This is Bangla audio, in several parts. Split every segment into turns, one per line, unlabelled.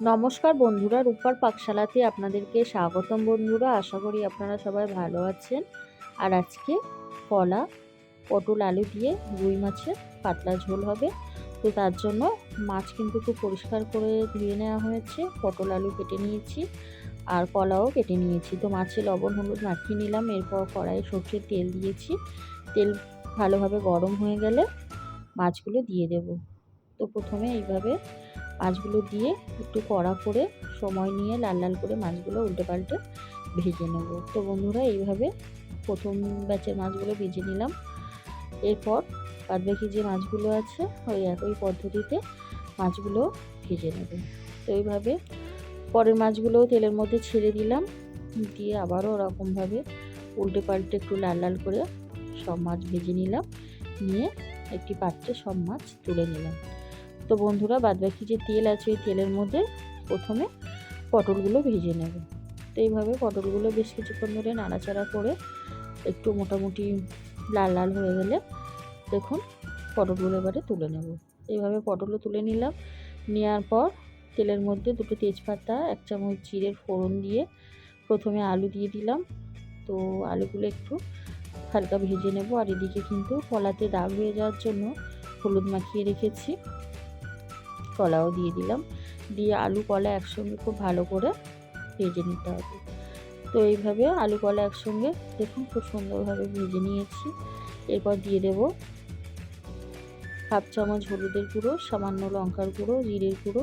নমস্কার বন্ধুরা, রূপার পাকশালাতে আপনাদেরকে স্বাগতম। বন্ধুরা, আশা করি আপনারা সবাই ভালো আছেন। আর আজকে কলা, পটল, আলু দিয়ে রুই মাছের পাতলা ঝোল হবে। তো তার জন্য মাছ কিন্তু খুব পরিষ্কার করে ধুয়ে নেওয়া হয়েছে। পটল আলু কেটে নিয়েছি আর কলাও কেটে নিয়েছি। তো মাছে লবণ হলুদ মাখিয়ে নিলাম। এরপর কড়াইয়ে সর্ষের তেল দিয়েছি। তেল ভালোভাবে গরম হয়ে গেলে মাছগুলো দিয়ে দেব। তো প্রথমে এইভাবে মাছগুলো দিয়ে একটু কড়া করে সময় নিয়ে লাল লাল করে মাছগুলো উল্টে পাল্টে ভেজে নেব। তো বন্ধুরা, এইভাবে প্রথম ব্যাচের মাছগুলো ভেজে নিলাম। এরপর বাদবাকি যে মাছগুলো আছে ওই একই পদ্ধতিতে মাছগুলো ভেজে নেব। তো এইভাবে পরের মাছগুলোও তেলের মধ্যে ছেড়ে দিলাম, দিয়ে আবারও ওরকমভাবে উল্টে পাল্টে একটু লাল লাল করে সব মাছ ভেজে নিলাম। নিয়ে একটি পাত্রে সব মাছ তুলে নিলাম। তো বন্ধুরা, বাদবাকি যে তেল আছে ওই তেলের মধ্যে প্রথমে পটলগুলো ভেজে নেব। তো এইভাবে পটলগুলো বেশ কিছুক্ষণ ধরে নাড়াচাড়া করে একটু মোটামুটি লাল লাল হয়ে গেলে দেখুন পটলগুলো এবারে তুলে নেব। এইভাবে পটলও তুলে নিলাম। নেওয়ার পর তেলের মধ্যে দুটো তেজপাতা, 1 চামচ জিরের ফোড়ন দিয়ে প্রথমে আলু দিয়ে দিলাম। তো আলুগুলো একটু হালকা ভেজে নেব। আর এদিকে কিন্তু কলাতে দাগ হয়ে যাওয়ার জন্য হলুদ মাখিয়ে রেখেছি। কলাও দিয়ে দিলাম। দিয়ে আলু কলা একসঙ্গে খুব ভালো করে ভেজে নিতে হবে। তো এইভাবে আলু কলা একসঙ্গে দেখুন খুব সুন্দরভাবে ভেজে নিয়েছি। এরপর দিয়ে দেব 1/2 চামচ হলুদের গুঁড়ো, সামান্য লঙ্কার গুঁড়ো, জিরের গুঁড়ো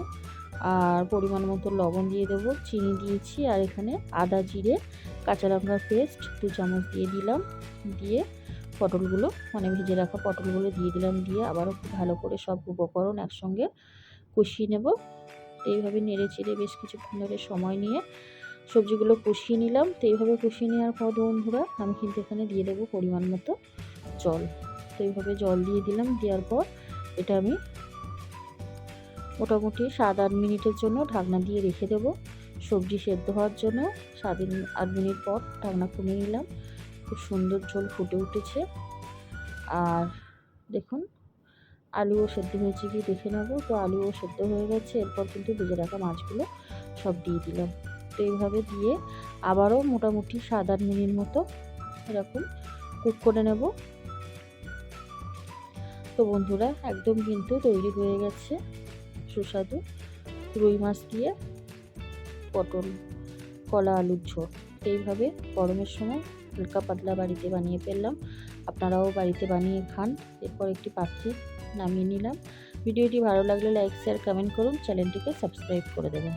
আর পরিমাণ মতো লবণ দিয়ে দেবো। চিনি দিয়েছি। আর এখানে আদা জিরে কাঁচা লঙ্কার পেস্ট 2 চামচ দিয়ে দিলাম। দিয়ে পটলগুলো ভেজে রাখা পটলগুলো দিয়ে দিলাম। দিয়ে আবারও খুব ভালো করে সব উপকরণ একসঙ্গে কষিয়ে নেব। এইভাবে নেড়ে চেড়ে বেশ কিছুক্ষণ ধরে সময় নিয়ে সবজিগুলো কষিয়ে নিলাম। তো এইভাবে কষিয়ে নেওয়ার পর বন্ধুরা আমি কিন্তু এখানে দিয়ে দেবো পরিমাণ মতো জল। তো এইভাবে জল দিয়ে দিলাম। দেওয়ার পর এটা আমি মোটামুটি 7-8 মিনিটের জন্য ঢাকনা দিয়ে রেখে দেবো সবজি সেদ্ধ হওয়ার জন্য। 7-8 মিনিট পর ঢাকনা খুলে নিলাম। খুব সুন্দর ঝোল ফুটে উঠেছে। আর দেখুন আলুও সেদ্ধ হয়েছে কি দেখে নেব। তো আলুও সেদ্ধ হয়ে গেছে। এরপর কিন্তু ভেজে রাখা মাছগুলো সব দিয়ে দিলাম। তো এইভাবে দিয়ে আবারও মোটামুটি 7-8 মিনিট মতো এরকম কুক করে নেব। তো বন্ধুরা, একদম কিন্তু তৈরি হয়ে গেছে সুস্বাদু রুই মাছ দিয়ে পটল কলা আলুর ঝোল। এইভাবে গরমের সময় হালকা পাতলা বাড়িতে বানিয়ে ফেললাম। আপনারাও বাড়িতে বানিয়ে খান। এরপর একটি পাত্রে নামিয়ে নিলাম। ভিডিওটি ভালো লাগলে লাইক শেয়ার কমেন্ট করুন। চ্যানেলটিকে সাবস্ক্রাইব করে দেবেন।